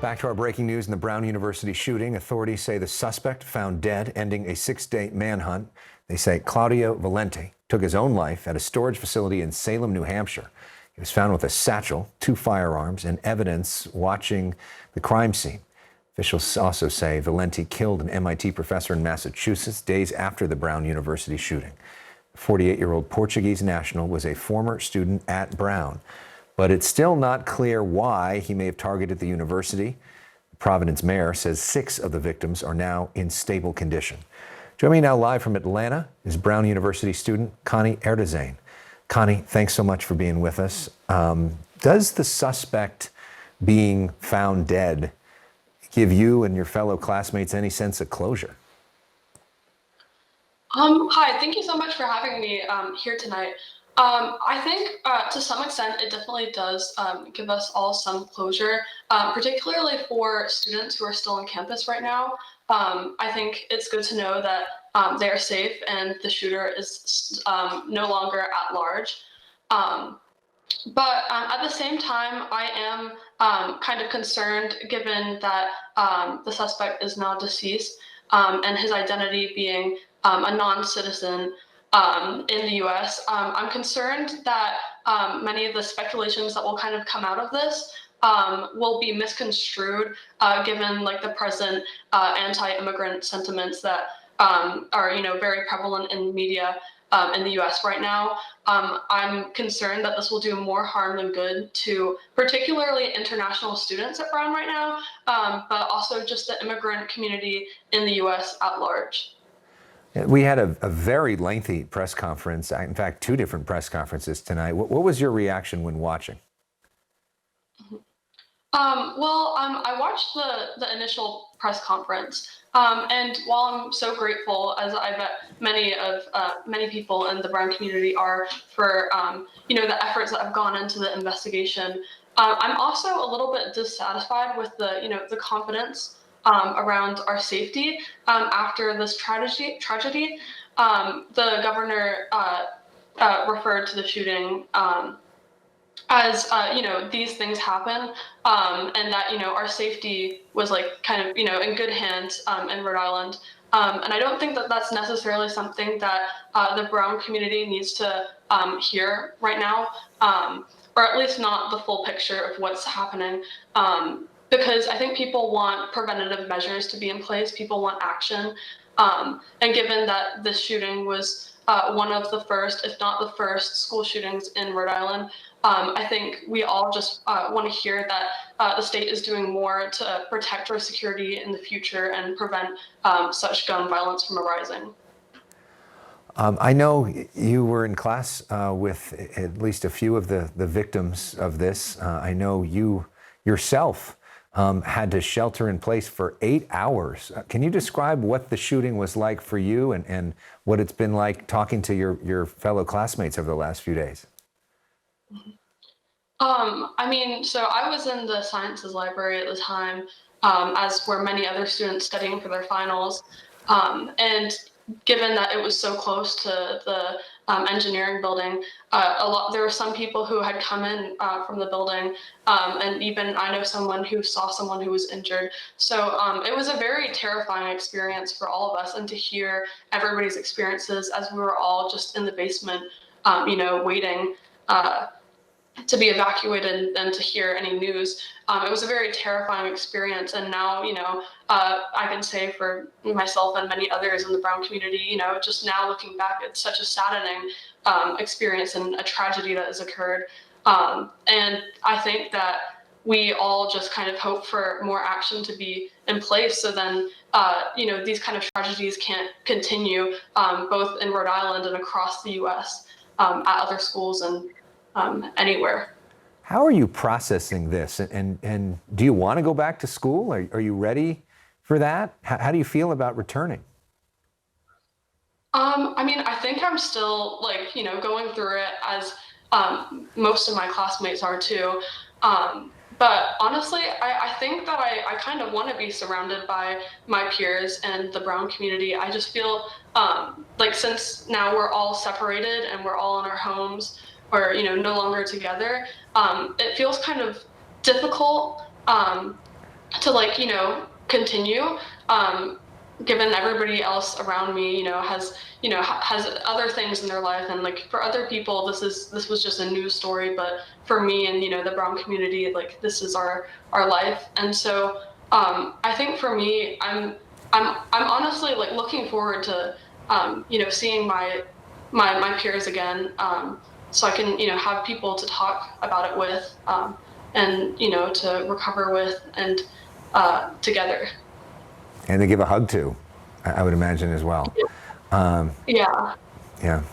Back to our breaking news in the Brown University shooting. Authorities say the suspect found dead, ending a 6-day manhunt. They say Claudio Valenti took his own life at a storage facility in Salem, New Hampshire. He was found with a satchel, 2 firearms, and evidence watching the crime scene. Officials also say Valenti killed an MIT professor in Massachusetts days after the Brown University shooting. The 48-year-old Portuguese national was a former student at Brown. But it's still not clear why he may have targeted the university. The Providence mayor says 6 of the victims are now in stable condition. Joining me now live from Atlanta is Brown University student Connie Erdezane. Connie, thanks so much for being with us. Does the suspect being found dead give you and your fellow classmates any sense of closure? Hi, thank you so much for having me here tonight. I think to some extent it definitely does give us all some closure, particularly for students who are still on campus right now. I think it's good to know that they are safe and the shooter is no longer at large. But at the same time, I am kind of concerned given that the suspect is now deceased and his identity being a non-citizen in the US. I'm concerned that many of the speculations that will kind of come out of this will be misconstrued given like the present anti-immigrant sentiments that are very prevalent in media in the US right now. I'm concerned that this will do more harm than good to particularly international students at Brown right now, but also just the immigrant community in the US at large. We had a very lengthy press conference, in fact, 2 different press conferences tonight. What was your reaction when watching? I watched the initial press conference, and while I'm so grateful, as I bet many people in the Brown community are, for the efforts that have gone into the investigation, I'm also a little bit dissatisfied with the confidence around our safety after this tragedy. The governor referred to the shooting as these things happen, and that our safety was like kind of in good hands in Rhode Island, and I don't think that that's necessarily something that the Brown community needs to hear right now, or at least not the full picture of what's happening. Because I think people want preventative measures to be in place. People want action, and given that this shooting was one of the first, if not the first, school shootings in Rhode Island, I think we all just want to hear that the state is doing more to protect our security in the future and prevent such gun violence from arising. I know you were in class with at least a few of the victims of this. I know you yourself had to shelter in place for 8 hours. Can you describe what the shooting was like for you and what it's been like talking to your fellow classmates over the last few days? So I was in the sciences library at the time, as were many other students studying for their finals. And given that it was so close to the engineering building, there were some people who had come in from the building, and even I know someone who saw someone who was injured. So it was a very terrifying experience for all of us, and to hear everybody's experiences as we were all just in the basement, waiting to be evacuated and to hear any news. It was a very terrifying experience. And now, I can say for myself and many others in the Brown community, just now looking back, it's such a saddening experience and a tragedy that has occurred. And I think that we all just kind of hope for more action to be in place so then, these kind of tragedies can't continue, both in Rhode Island and across the US, at other schools and anywhere. How are you processing this? And do you want to go back to school? Are you ready for that? How do you feel about returning? I think I'm still going through it as most of my classmates are too. But honestly, I think that I kind of want to be surrounded by my peers and the Brown community. I just feel like since now we're all separated and we're all in our homes, or no longer together, it feels kind of difficult to like, continue, given everybody else around me, has, has other things in their life. And like for other people, this was just a news story, but for me and, the brown community, like this is our life. And so, I think for me, I'm honestly like looking forward to, seeing my peers again, so I can, have people to talk about it with, and, to recover with, and together. And to give a hug to, I would imagine as well. Yeah. Yeah.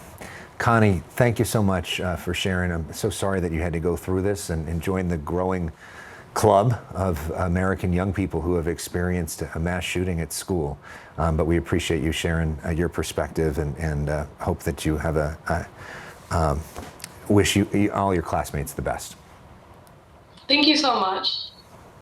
Connie, thank you so much for sharing. I'm so sorry that you had to go through this and join the growing club of American young people who have experienced a mass shooting at school. But we appreciate you sharing your perspective, and hope that you have wish you all your classmates the best. Thank you so much.